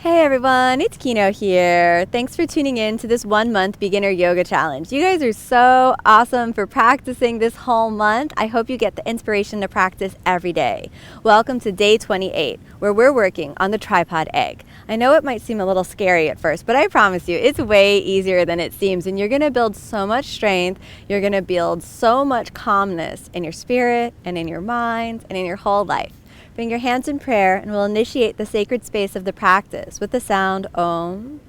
Hey everyone, it's Kino here. Thanks for tuning in to this 1-month beginner yoga challenge. You guys are so awesome for practicing this whole month. I hope you get the inspiration to practice every day. Welcome to day 28, where we're working on the tripod egg. I know it might seem a little scary at first, but I promise you, it's way easier than it seems, and you're gonna build so much strength. You're gonna build so much calmness in your spirit and in your mind and in your whole life. Bring your hands in prayer and we'll initiate the sacred space of the practice with the sound Om.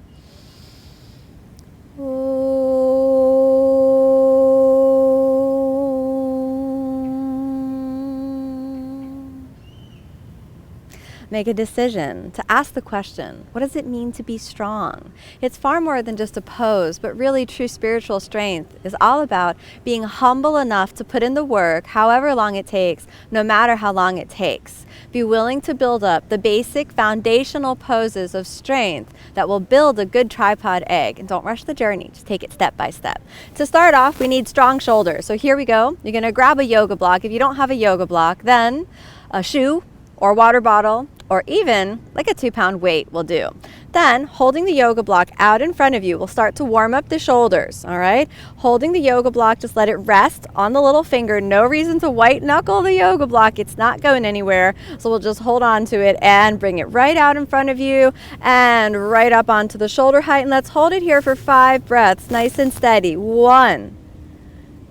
Make a decision to ask the question, what does it mean to be strong? It's far more than just a pose, but really true spiritual strength is all about being humble enough to put in the work, however long it takes, no matter how long it takes. Be willing to build up the basic foundational poses of strength that will build a good tripod egg. And don't rush the journey, just take it step by step. To start off, we need strong shoulders. So here we go. You're gonna grab a yoga block. If you don't have a yoga block, then a shoe or water bottle, or even like a 2-pound weight will do. Then, holding the yoga block out in front of you, we'll start to warm up the shoulders, all right? Holding the yoga block, just let it rest on the little finger. No reason to white knuckle the yoga block. It's not going anywhere. So we'll just hold on to it and bring it right out in front of you and right up onto the shoulder height. And let's hold it here for 5 breaths, nice and steady. 1,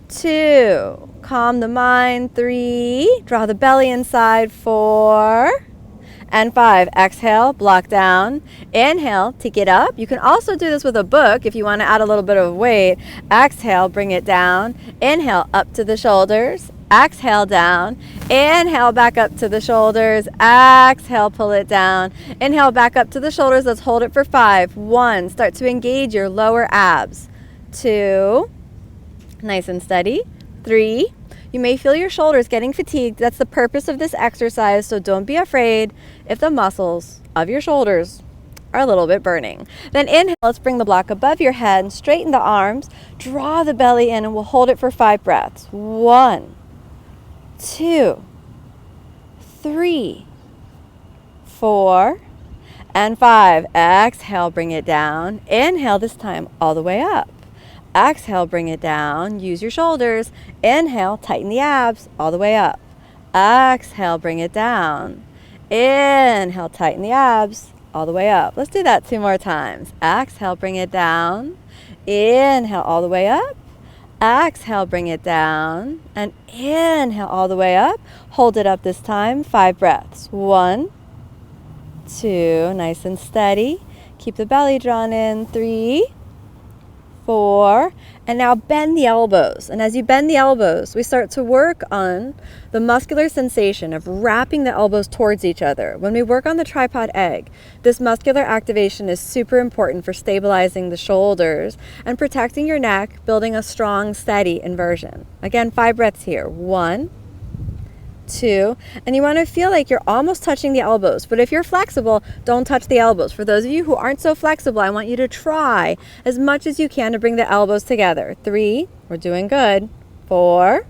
2, calm the mind. 3, draw the belly inside. 4, and 5. Exhale, block down. Inhale, take it up. You can also do this with a book if you want to add a little bit of weight. Exhale, bring it down. Inhale, up to the shoulders. Exhale, down. Inhale, back up to the shoulders. Exhale, pull it down. Inhale, back up to the shoulders. Let's hold it for 5. 1, start to engage your lower abs. 2, nice and steady. 3, you may feel your shoulders getting fatigued. That's the purpose of this exercise, so don't be afraid if the muscles of your shoulders are a little bit burning. Then inhale, let's bring the block above your head and straighten the arms. Draw the belly in and we'll hold it for 5 breaths. 1, 2, 3, 4, and 5. Exhale, bring it down. Inhale this time all the way up. Exhale, bring it down. Use your shoulders. Inhale, tighten the abs all the way up. Exhale, bring it down. Inhale, tighten the abs all the way up. Let's do that 2 more times. Exhale, bring it down. Inhale, all the way up. Exhale, bring it down. And inhale, all the way up. Hold it up this time. 5 breaths. 1, 2, nice and steady. Keep the belly drawn in. 3, 4, and now bend the elbows. And as you bend the elbows, we start to work on the muscular sensation of wrapping the elbows towards each other. When we work on the tripod egg, this muscular activation is super important for stabilizing the shoulders and protecting your neck, building a strong, steady inversion. Again, 5 breaths here. 1, 2, and you want to feel like you're almost touching the elbows, but if you're flexible, don't touch the elbows. For those of you who aren't so flexible, I want you to try as much as you can to bring the elbows together. 3, we're doing good. 4,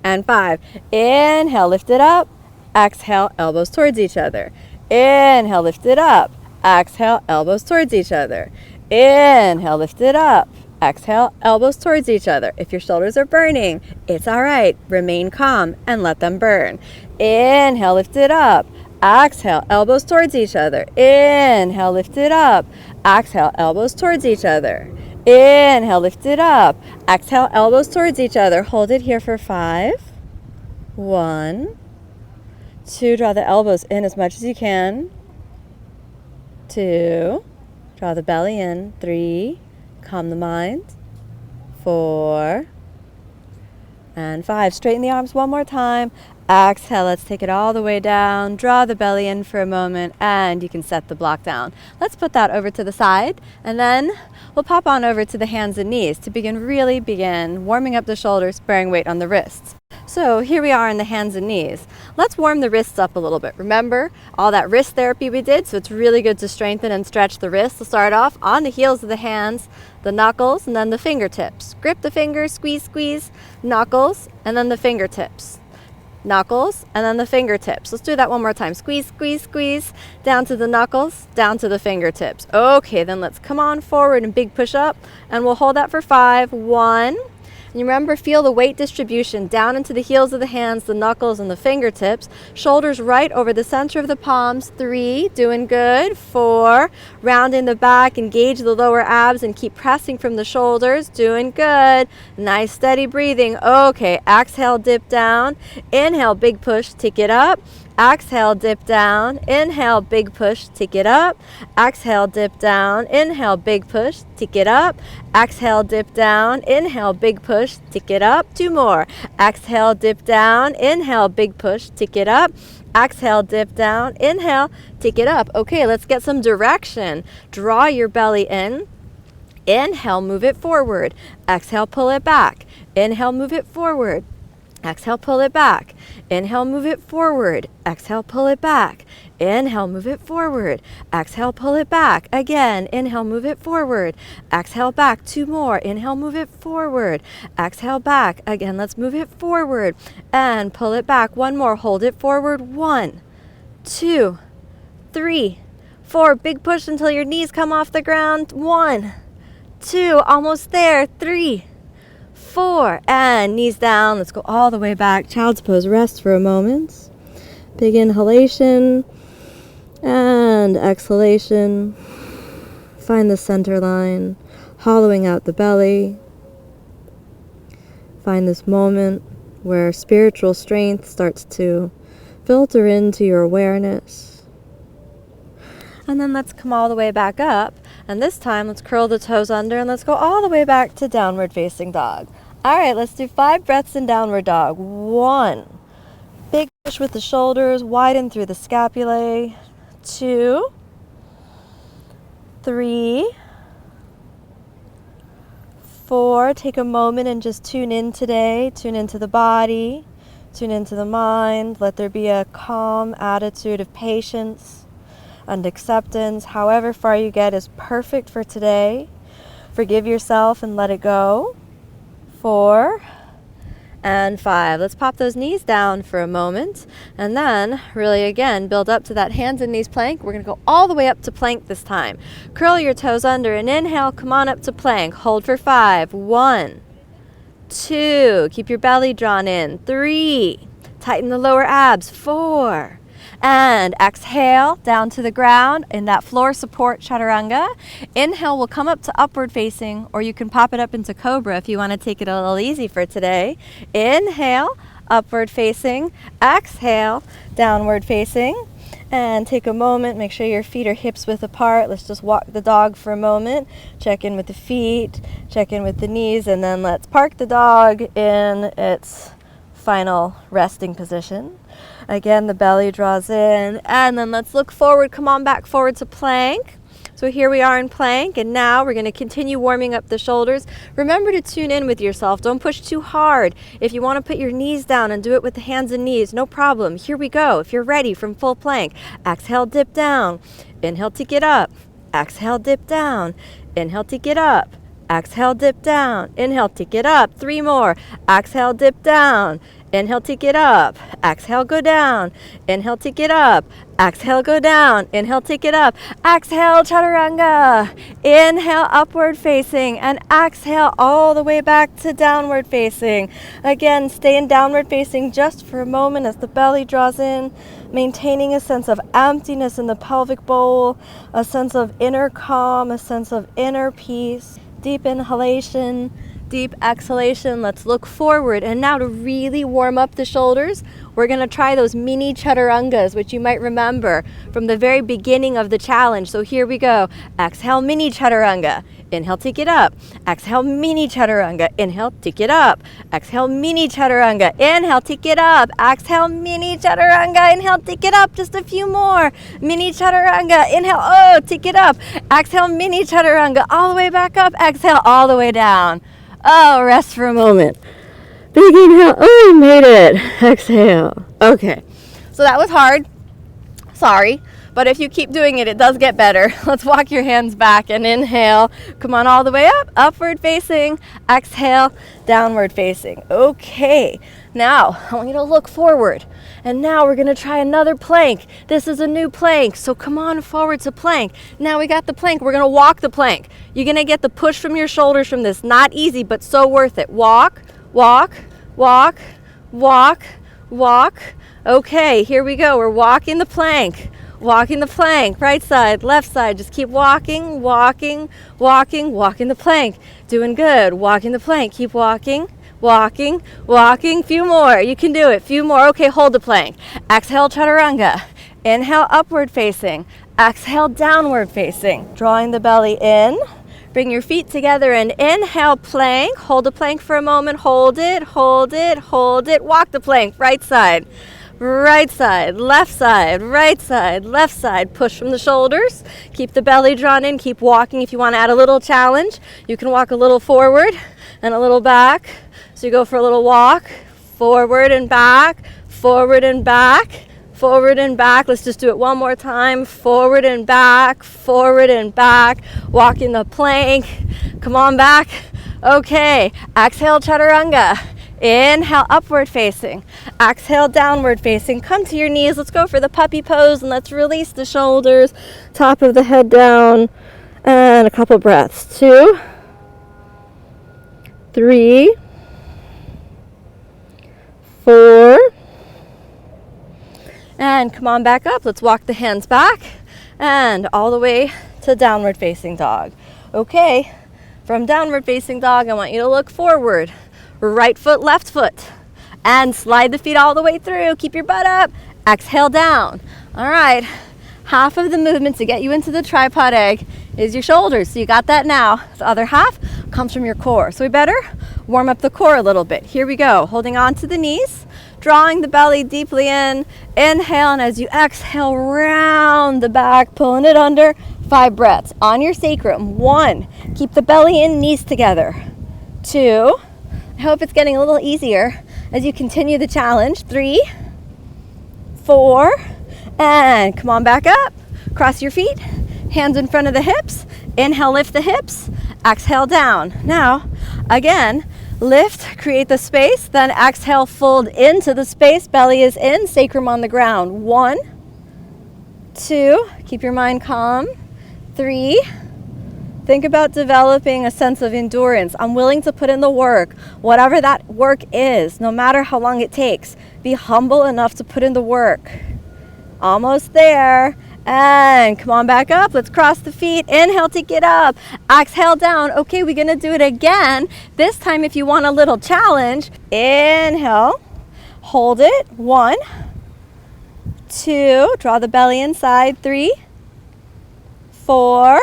and 5. Inhale, lift it up. Exhale, elbows towards each other. Inhale, lift it up. Exhale, elbows towards each other. Inhale, lift it up. Exhale, elbows towards each other. If your shoulders are burning, it's all right. Remain calm and let them burn. Inhale, lift it up. Exhale, elbows towards each other. Inhale, lift it up. Exhale, elbows towards each other. Inhale, lift it up. Exhale, elbows towards each other. Hold it here for 5. 1, 2, draw the elbows in as much as you can. 2, draw the belly in. 3, calm the mind. 4, and 5. Straighten the arms one more time. Exhale, let's take it all the way down. Draw the belly in for a moment and you can set the block down. Let's put that over to the side and then we'll pop on over to the hands and knees to really begin warming up the shoulders, bearing weight on the wrists. So here we are in the hands and knees. Let's warm the wrists up a little bit. Remember all that wrist therapy we did? So it's really good to strengthen and stretch the wrists. We'll start off on the heels of the hands, the knuckles, and then the fingertips. Grip the fingers, squeeze, squeeze, knuckles, and then the fingertips. knuckles, and then the fingertips. Let's do that one more time. Squeeze, squeeze, squeeze, down to the knuckles, down to the fingertips. Okay, then let's come on forward and big push up, and we'll hold that for 5. 1. And remember, feel the weight distribution down into the heels of the hands, the knuckles, and the fingertips. Shoulders right over the center of the palms. 3, doing good. 4, rounding the back, engage the lower abs, and keep pressing from the shoulders. Doing good. Nice, steady breathing. Okay, exhale, dip down. Inhale, big push, take it up. Exhale, dip down. Inhale, big push, take it up. Exhale, dip down. Inhale, big push, take it up. Exhale, dip down. Inhale, big push, take it up. 2 more. Exhale, dip down. Inhale, big push, take it up. Exhale, dip down. Inhale, take it up. Okay, let's get some direction. Draw your belly in. Inhale, move it forward. Exhale, pull it back. Inhale, move it forward. Exhale, pull it back. Inhale, move it forward. Exhale, pull it back. Inhale, move it forward. Exhale, pull it back. Again, inhale, move it forward. Exhale, back. 2 more. Inhale, move it forward. Exhale, back. Again, let's move it forward and pull it back. 1 more. Hold it forward. 1, 2, 3, 4. Big push until your knees come off the ground. 1, 2, almost there. 3, 4, and knees down. Let's go all the way back. Child's pose. Rest for a moment. Big inhalation and exhalation. Find the center line, hollowing out the belly. Find this moment where spiritual strength starts to filter into your awareness. And then let's come all the way back up. And this time, let's curl the toes under and let's go all the way back to downward facing dog. All right, let's do 5 breaths in downward dog. 1, big push with the shoulders, widen through the scapulae. 2, 3, 4. Take a moment and just tune in today. Tune into the body, tune into the mind. Let there be a calm attitude of patience and acceptance. However far you get is perfect for today. Forgive yourself and let it go. 4 and 5. Let's pop those knees down for a moment and then really again build up to that hands and knees plank. We're going to go all the way up to plank this time. Curl your toes under and inhale, come on up to plank. Hold for 5. 1, 2. Keep your belly drawn in. 3. Tighten the lower abs. 4. And exhale down to the ground in that floor support chaturanga. Inhale, we'll come up to upward facing, or you can pop it up into cobra if you want to take it a little easy for today. Inhale, upward facing. Exhale, downward facing. And take a moment, make sure your feet are hips width apart. Let's just walk the dog for a moment. Check in with the feet, check in with the knees, and then let's park the dog in its final resting position. Again, the belly draws in, and then let's look forward. Come on back forward to plank. So here we are in plank, and now we're going to continue warming up the shoulders. Remember to tune in with yourself. Don't push too hard. If you want to put your knees down and do it with the hands and knees, no problem. Here we go. If you're ready from full plank, exhale, dip down. Inhale to get up. Exhale, dip down. Inhale to get up. Exhale, dip down. Inhale to get up. 3 more. Exhale, dip down. Inhale to get up. Exhale, go down. Inhale to get up. Exhale, go down. Inhale, take it up. Exhale, chaturanga. Inhale, upward facing. And exhale all the way back to downward facing. Again, stay in downward facing just for a moment as the belly draws in, maintaining a sense of emptiness in the pelvic bowl, a sense of inner calm, a sense of inner peace. Deep inhalation, deep exhalation. Let's look forward. And now to really warm up the shoulders, we're going to try those mini chaturangas, which you might remember from the very beginning of the challenge. So here we go. Exhale, mini chaturanga. Inhale, take it up. Exhale, mini chaturanga. Inhale, take it up. Exhale, mini chaturanga. Inhale, take it up. Exhale, mini chaturanga. Inhale, take it up. Just a few more. Mini chaturanga. Inhale, oh, take it up. Exhale, mini chaturanga. All the way back up. Exhale, all the way down. Oh, rest for a moment. Big inhale. Oh, you made it. Exhale. Okay. So that was hard. Sorry. but if you keep doing it, it does get better. Let's walk your hands back and inhale. Come on all the way up, upward facing. Exhale, downward facing. Okay, now I want you to look forward. And now we're gonna try another plank. This is a new plank, so come on forward to plank. Now we got the plank, we're gonna walk the plank. You're gonna get the push from your shoulders from this. Not easy, but so worth it. Walk, walk, walk, walk, walk. Okay, here we go. We're walking the plank. Walking the plank. Right side, left side. Just keep walking, walking, walking, walking the plank. Doing good. Walking the plank. Keep walking, walking, walking. Few more. You can do it. Few more. Okay, hold the plank. Exhale, chaturanga. Inhale, upward facing. Exhale, downward facing. Drawing the belly in. Bring your feet together and inhale, plank. Hold the plank for a moment. Hold it, hold it, hold it. Walk the plank. Right side, left side, right side, left side. Push from the shoulders. Keep the belly drawn in. Keep walking. If you want to add a little challenge, you can walk a little forward and a little back. So you go for a little walk, forward and back, forward and back. Forward and back. Let's just do it one more time. Forward and back, forward and back. Walking the plank. Come on back. Okay. Exhale, chaturanga. Inhale, upward facing. Exhale, downward facing. Come to your knees. Let's go for the puppy pose and let's release the shoulders. Top of the head down. And a couple breaths. 2, 3, 4. And come on back up. Let's walk the hands back and all the way to downward facing dog. Okay, from downward facing dog, I want you to look forward. Right foot, left foot. And slide the feet all the way through. Keep your butt up. Exhale down. All right, half of the movement to get you into the tripod egg is your shoulders. So you got that now. The other half comes from your core. So we better warm up the core a little bit. Here we go. Holding on to the knees. Drawing the belly deeply in. Inhale, and as you exhale, round the back, pulling it under. 5 breaths on your sacrum. 1, keep the belly in, knees together. 2, I hope it's getting a little easier as you continue the challenge. 3, 4, and come on back up. Cross your feet, hands in front of the hips. Inhale, lift the hips. Exhale, down. Now, again, lift, create the space, then exhale, fold into the space. Belly is in, sacrum on the ground. 1, 2, keep your mind calm. 3, think about developing a sense of endurance. I'm willing to put in the work, whatever that work is, no matter how long it takes. Be humble enough to put in the work. Almost there. And come on back up. Let's cross the feet. Inhale to get up. Exhale down. Okay, we're going to do it again. This time, if you want a little challenge, inhale. Hold it. 1, 2. Draw the belly inside. 3, 4,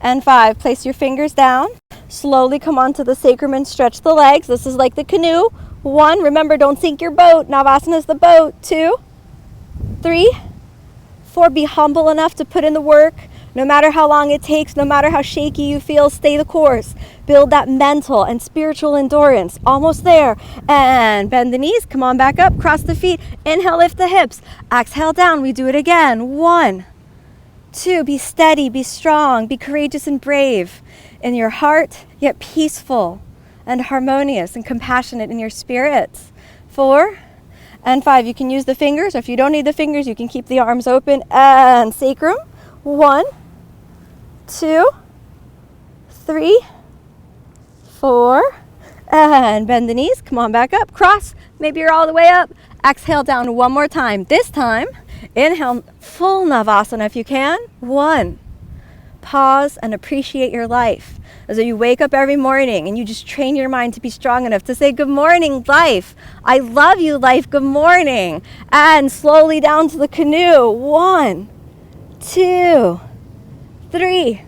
and 5. Place your fingers down. Slowly come onto the sacrum and stretch the legs. This is like the canoe. 1. Remember, don't sink your boat. Navasana is the boat. 2, 3, 4, be humble enough to put in the work. No matter how long it takes, no matter how shaky you feel, stay the course. Build that mental and spiritual endurance. Almost there. And bend the knees. Come on back up. Cross the feet. Inhale, lift the hips. Exhale down. We do it again. 1, 2, be steady, be strong, be courageous and brave in your heart, yet peaceful and harmonious and compassionate in your spirits. 4, and 5, you can use the fingers, or if you don't need the fingers, you can keep the arms open. And sacrum. 1, 2, 3, 4, and bend the knees. Come on back up. Cross. Maybe you're all the way up. Exhale down one more time. This time, inhale, full Navasana if you can. 1, pause and appreciate your life. As you wake up every morning and you just train your mind to be strong enough to say, good morning, life. I love you, life. Good morning. And slowly down to the canoe. 1, 2, 3,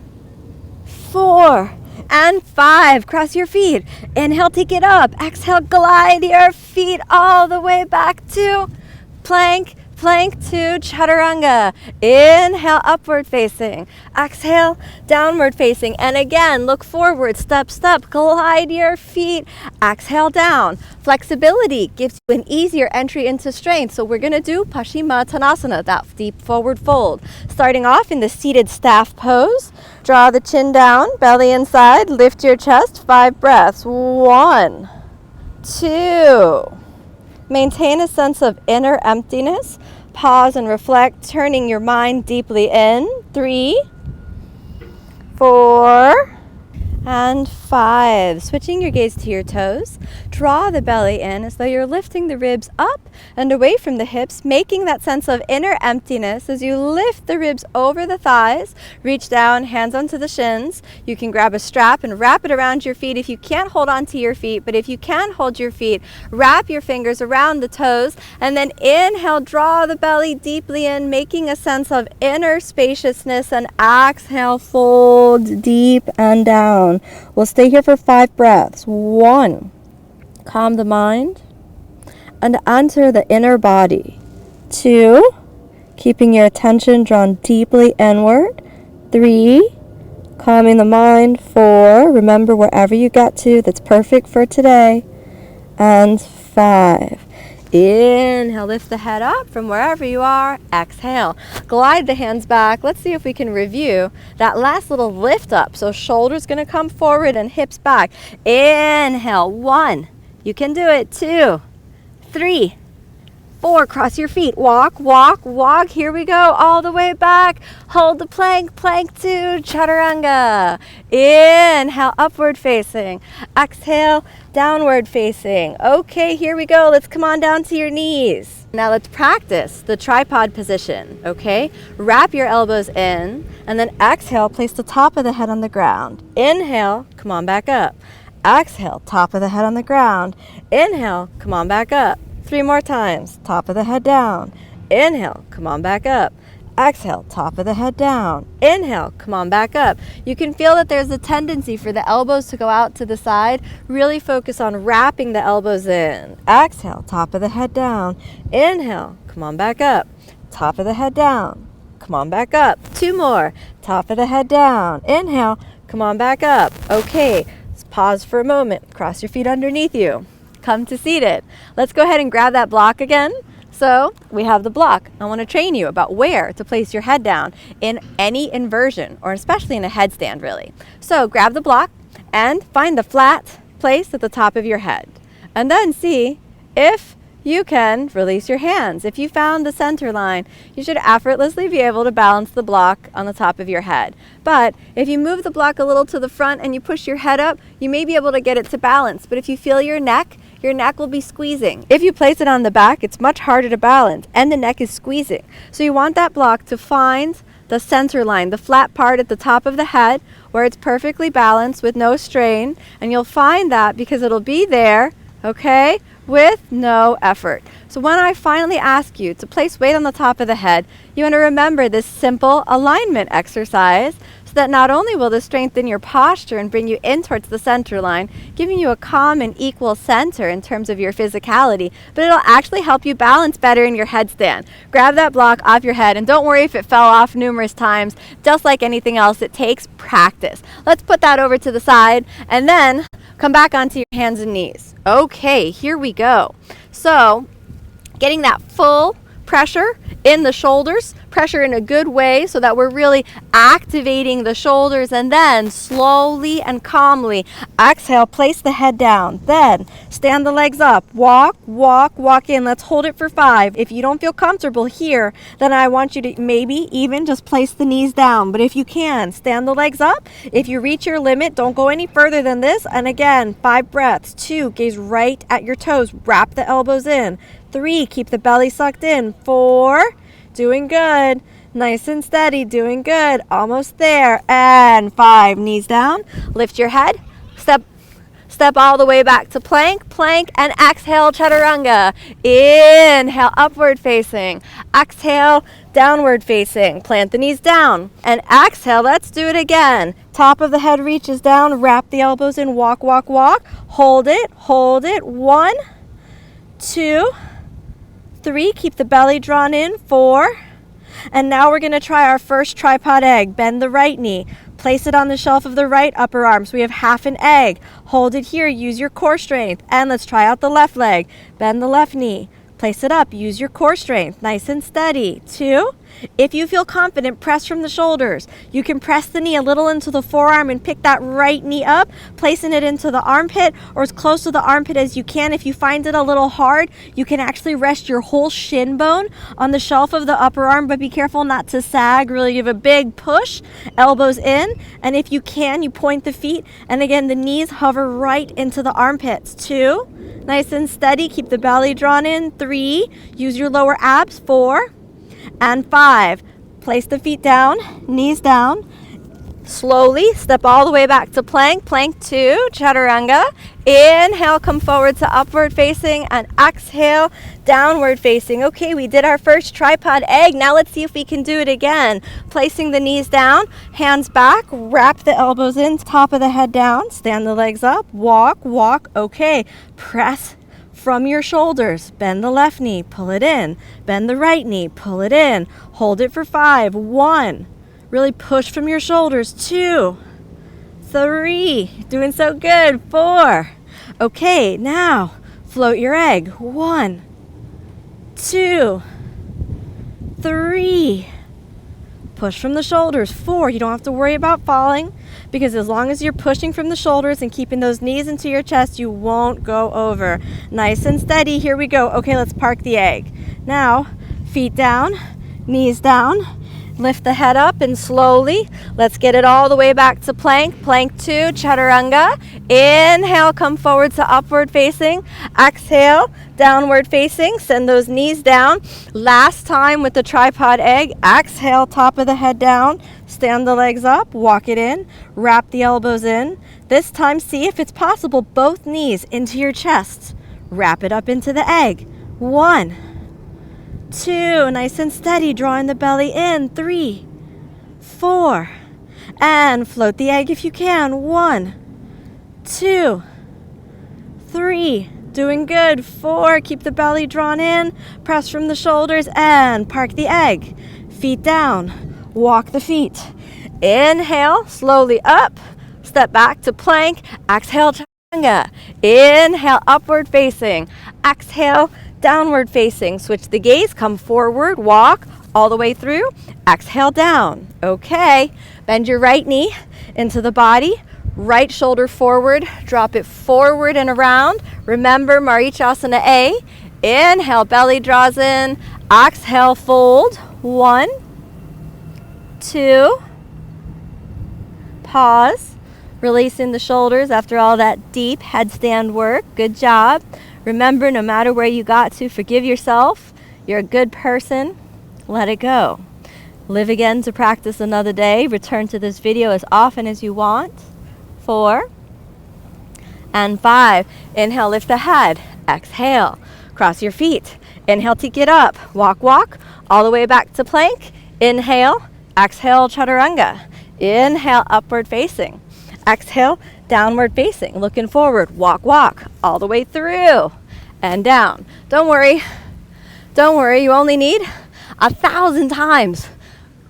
4, and 5. Cross your feet. Inhale, take it up. Exhale, glide your feet all the way back to plank. plank to chaturanga. Inhale, upward facing. Exhale, downward facing. And again, look forward, step, step, glide your feet. Exhale, down. Flexibility gives you an easier entry into strength. So we're going to do Paschimottanasana, that deep forward fold. Starting off in the seated staff pose. Draw the chin down, belly inside, lift your chest, 5 breaths. 1, 2. Maintain a sense of inner emptiness. Pause and reflect, turning your mind deeply in. 3, 4, and 5. Switching your gaze to your toes. Draw the belly in as though you're lifting the ribs up and away from the hips, making that sense of inner emptiness as you lift the ribs over the thighs. Reach down, hands onto the shins. You can grab a strap and wrap it around your feet if you can't hold onto your feet, but if you can hold your feet, wrap your fingers around the toes, and then inhale, draw the belly deeply in, making a sense of inner spaciousness, and exhale, fold deep and down. We'll stay here for 5 breaths. 1, calm the mind and enter the inner body. 2, keeping your attention drawn deeply inward. 3, calming the mind. 4, remember wherever you get to, that's perfect for today. And 5. Inhale, lift the head up from wherever you are. Exhale, glide the hands back. Let's see if we can review that last little lift up. So shoulders going to come forward and hips back. Inhale, 1. You can do it. 2, 3, 4. Cross your feet. Walk, walk, walk. Here we go. All the way back. Hold the plank. Plank to chaturanga. Inhale, upward facing. Exhale, downward facing. Okay, here we go. Let's come on down to your knees. Now let's practice the tripod position, okay? Wrap your elbows in, and then exhale, place the top of the head on the ground. Inhale, come on back up. Exhale, top of the head on the ground. Inhale, come on back up. 3 more times. Top of the head down. Inhale, come on back up. Exhale, top of the head down. Inhale, come on back up. You can feel that there's a tendency for the elbows to go out to the side. Really focus on wrapping the elbows in. Exhale, top of the head down. Inhale, come on back up. Top of the head down. Come on back up. 2 more. Top of the head down. Inhale, come on back up. Okay, let's pause for a moment. Cross your feet underneath you. Come to seated. Let's go ahead and grab that block again. So we have the block. I want to train you about where to place your head down in any inversion, or especially in a headstand, really. So grab the block and find the flat place at the top of your head. And then see if you can release your hands. If you found the center line, you should effortlessly be able to balance the block on the top of your head. But if you move the block a little to the front and you push your head up, you may be able to get it to balance. But if you feel your neck will be squeezing. If you place it on the back, it's much harder to balance and the neck is squeezing. So you want that block to find the center line, the flat part at the top of the head where it's perfectly balanced with no strain. And you'll find that because it'll be there, okay, with no effort. So when I finally ask you to place weight on the top of the head, you want to remember this simple alignment exercise, so that not only will this strengthen your posture and bring you in towards the center line, giving you a calm and equal center in terms of your physicality, but it'll actually help you balance better in your headstand. Grab that block off your head, and don't worry if it fell off numerous times. Just like anything else, it takes practice. Let's put that over to the side, and then come back onto your hands and knees. Okay, here we go. So, getting that full pressure in the shoulders, pressure in a good way so that we're really activating the shoulders, and then slowly and calmly exhale, place the head down, then stand the legs up, walk, walk, walk in. Let's hold it for 5. If you don't feel comfortable here, then I want you to maybe even just place the knees down, but if you can, stand the legs up. If you reach your limit, don't go any further than this, and again, 5 breaths. 2, gaze right at your toes, wrap the elbows in. 3, keep the belly sucked in. 4, doing good. Nice and steady, doing good. Almost there. And 5, knees down. Lift your head. Step all the way back to plank, plank, and exhale, chaturanga. Inhale, upward facing. Exhale, downward facing. Plant the knees down. And exhale, let's do it again. Top of the head reaches down. Wrap the elbows in. Walk, walk, walk. Hold it, hold it. 1, 2, 3, keep the belly drawn in, 4. And now we're going to try our first tripod egg. Bend the right knee. Place it on the shelf of the right upper arm. So we have half an egg. Hold it here. Use your core strength. And let's try out the left leg. Bend the left knee. Place it up. Use your core strength. Nice and steady. 2. If you feel confident, press from the shoulders. You can press the knee a little into the forearm and pick that right knee up, placing it into the armpit or as close to the armpit as you can. If you find it a little hard, you can actually rest your whole shin bone on the shelf of the upper arm, but be careful not to sag. Really give a big push, elbows in, and if you can, you point the feet, and again, the knees hover right into the armpits. 2, nice and steady. Keep the belly drawn in. 3, use your lower abs. 4, and 5. Place the feet down, knees down. Slowly step all the way back to plank. Plank 2, chaturanga. Inhale, come forward to upward facing, and exhale, downward facing. Okay, we did our first tripod egg. Now let's see if we can do it again. Placing the knees down, hands back, wrap the elbows in, top of the head down, stand the legs up, walk, walk. Okay, press from your shoulders. Bend the left knee, pull it in. Bend the right knee, pull it in. Hold it for 5. 1. Really push from your shoulders. 2. 3. Doing so good. 4. Okay, now float your egg. 1, 2, 3. Push from the shoulders. 4. You don't have to worry about falling, because as long as you're pushing from the shoulders and keeping those knees into your chest, you won't go over. Nice and steady. Here we go. Okay, let's park the egg. Now, feet down, knees down. Lift the head up and slowly, let's get it all the way back to plank. Plank 2, chaturanga. Inhale, come forward to upward facing. Exhale, downward facing. Send those knees down. Last time with the tripod egg. Exhale, top of the head down. Stand the legs up, walk it in, wrap the elbows in. This time, see if it's possible, both knees into your chest. Wrap it up into the egg. 1, 2, nice and steady, drawing the belly in. 3, 4, and float the egg if you can. 1, 2, 3, doing good. 4, keep the belly drawn in, press from the shoulders, and park the egg. Feet down, walk the feet. Inhale, slowly up, step back to plank. Exhale, chaturanga. Inhale, upward facing. Exhale, downward facing. Switch the gaze, come forward, walk all the way through. Exhale, down. Okay, bend your right knee into the body, right shoulder forward, drop it forward and around. Remember Marichasana A. Inhale, belly draws in. Exhale, fold. 1, 2, pause, releasing the shoulders after all that deep headstand work. Good job. Remember, no matter where you got to, forgive yourself. You're a good person. Let it go. Live again to practice another day. Return to this video as often as you want. 4 and 5. Inhale, lift the head. Exhale, cross your feet. Inhale, take it up. Walk, walk, all the way back to plank. Inhale, exhale, chaturanga. Inhale, upward facing. Exhale, downward facing. Looking forward, walk, walk, all the way through and down. Don't worry, you only need 1,000 times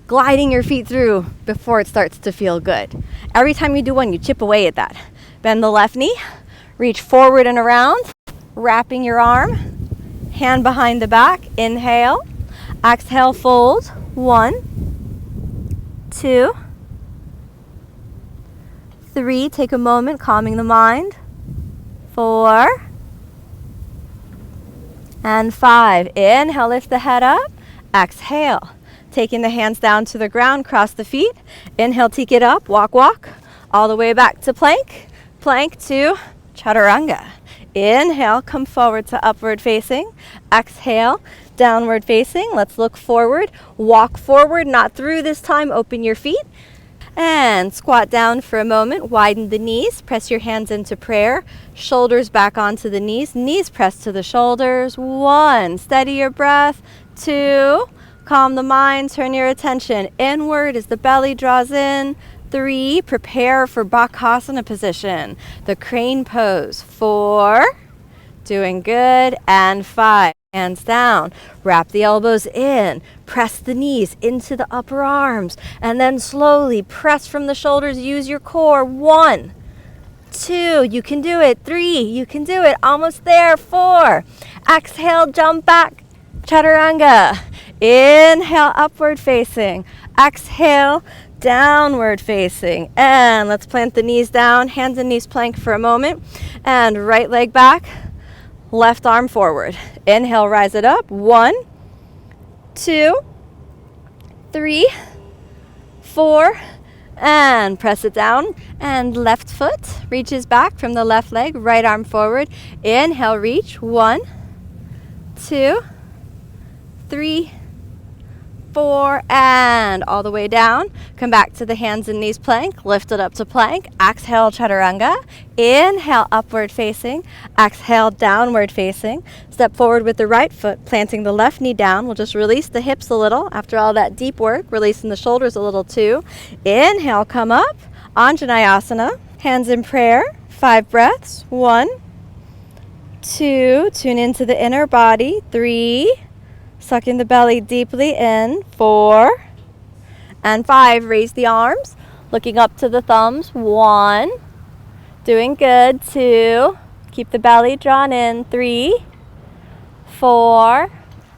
gliding your feet through before it starts to feel good. Every time you do one, you chip away at that. Bend the left knee, reach forward and around, wrapping your arm, hand behind the back. Inhale, exhale, fold. 1, 2, 3, take a moment, calming the mind. 4 and 5. Inhale, lift the head up. Exhale, taking the hands down to the ground, cross the feet. Inhale, take it up, walk, walk, all the way back to plank. Plank 2, chaturanga. Inhale, come forward to upward facing. Exhale, downward facing. Let's look forward. Walk forward, not through this time. Open your feet. And squat down for a moment, widen the knees, press your hands into prayer, shoulders back onto the knees pressed to the shoulders. 1, steady your breath. 2, calm the mind, turn your attention inward as the belly draws in. 3, prepare for Bakasana position, the crane pose. 4, Doing good. And 5. Hands down. Wrap the elbows in. Press the knees into the upper arms. And then slowly press from the shoulders. Use your core. 1, 2. You can do it. 3. You can do it. Almost there. 4. Exhale. Jump back. Chaturanga. Inhale. Upward facing. Exhale. Downward facing. And let's plant the knees down. Hands and knees plank for a moment. And right leg back. Left arm forward. Inhale, rise it up. 1, 2, 3, 4, and press it down. And left foot reaches back from the left leg, right arm forward. Inhale, reach. 1, 2, 3, 4, and all the way down. Come back to the hands and knees plank. Lift it up to plank. Exhale, chaturanga. Inhale, upward facing. Exhale, downward facing. Step forward with the right foot, planting the left knee down. We'll just release the hips a little. After all that deep work, releasing the shoulders a little too. Inhale, come up. Anjaneyasana. Hands in prayer. 5 breaths. 1, 2. Tune into the inner body. 3. Sucking the belly deeply in. 4. And 5. Raise the arms. Looking up to the thumbs. 1. Doing good. 2. Keep the belly drawn in. 3, 4.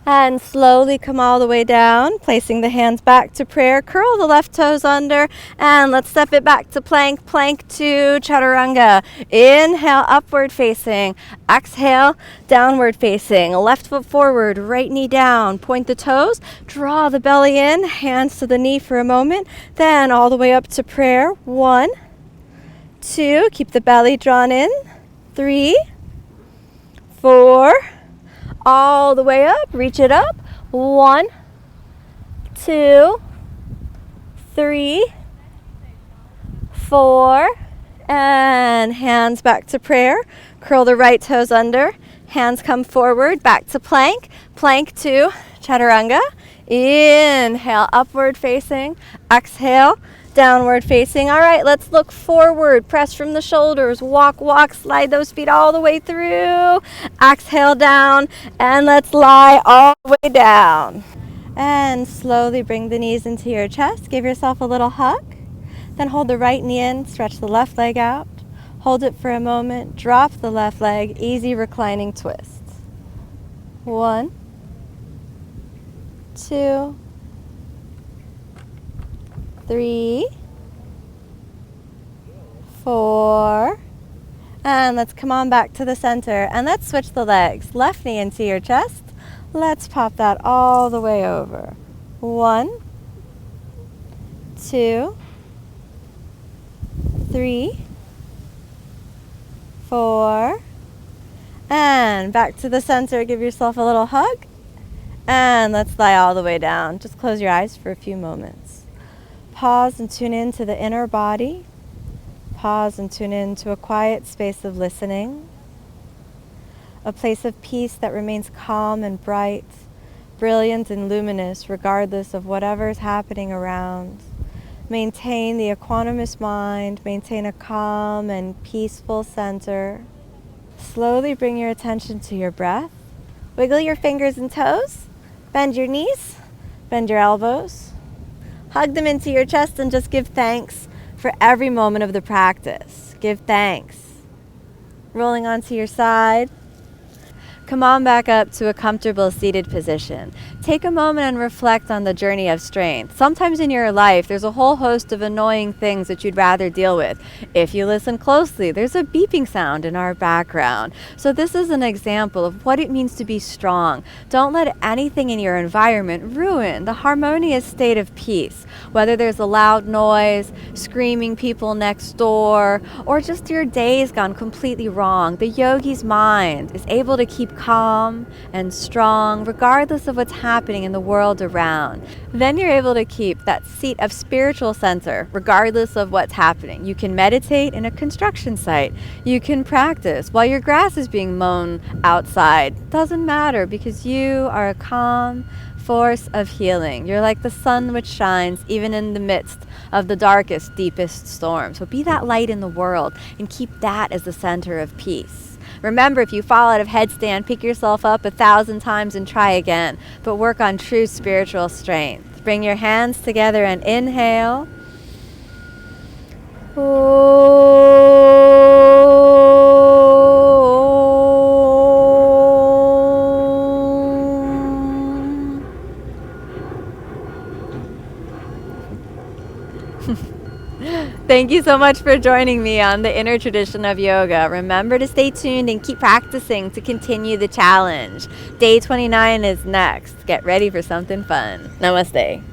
And slowly come all the way down, placing the hands back to prayer. Curl the left toes under, and let's step it back to plank. Plank to chaturanga. Inhale, upward facing. Exhale, downward facing. Left foot forward, right knee down. Point the toes, draw the belly in, hands to the knee for a moment. Then all the way up to prayer. 1, 2, keep the belly drawn in. 3, 4, all the way up, reach it up. 1, 2, 3, 4, and hands back to prayer. Curl the right toes under, hands come forward, back to plank. Plank to chaturanga. Inhale, upward facing. Exhale, downward facing. All right, let's look forward. Press from the shoulders. Walk, walk, slide those feet all the way through. Exhale down, and let's lie all the way down. And slowly bring the knees into your chest. Give yourself a little hug. Then hold the right knee in, stretch the left leg out. Hold it for a moment. Drop the left leg. Easy reclining twist. 1, 2, 3, 4, and let's come on back to the center, and let's switch the legs. Left knee into your chest. Let's pop that all the way over. 1, 2, 3, 4, and back to the center. Give yourself a little hug, and let's lie all the way down. Just close your eyes for a few moments. Pause and tune in to the inner body. Pause and tune in to a quiet space of listening. A place of peace that remains calm and bright, brilliant and luminous regardless of whatever is happening around. Maintain the equanimous mind. Maintain a calm and peaceful center. Slowly bring your attention to your breath. Wiggle your fingers and toes. Bend your knees. Bend your elbows. Hug them into your chest and just give thanks for every moment of the practice. Give thanks. Rolling onto your side. Come on back up to a comfortable seated position. Take a moment and reflect on the journey of strength. Sometimes in your life, there's a whole host of annoying things that you'd rather deal with. If you listen closely, there's a beeping sound in our background. So this is an example of what it means to be strong. Don't let anything in your environment ruin the harmonious state of peace. Whether there's a loud noise, screaming people next door, or just your day's gone completely wrong, the yogi's mind is able to keep calm and strong regardless of what's happening in the world around. Then you're able to keep that seat of spiritual center regardless of what's happening. You can meditate in a construction site. You can practice while your grass is being mown outside. Doesn't matter, because you are a calm force of healing. You're like the sun which shines even in the midst of the darkest, deepest storm. So be that light in the world and keep that as the center of peace. Remember, if you fall out of headstand, pick yourself up 1,000 times and try again. But work on true spiritual strength. Bring your hands together and inhale. Thank you so much for joining me on the inner tradition of yoga. Remember to stay tuned and keep practicing to continue the challenge. Day 29 is next. Get ready for something fun. Namaste.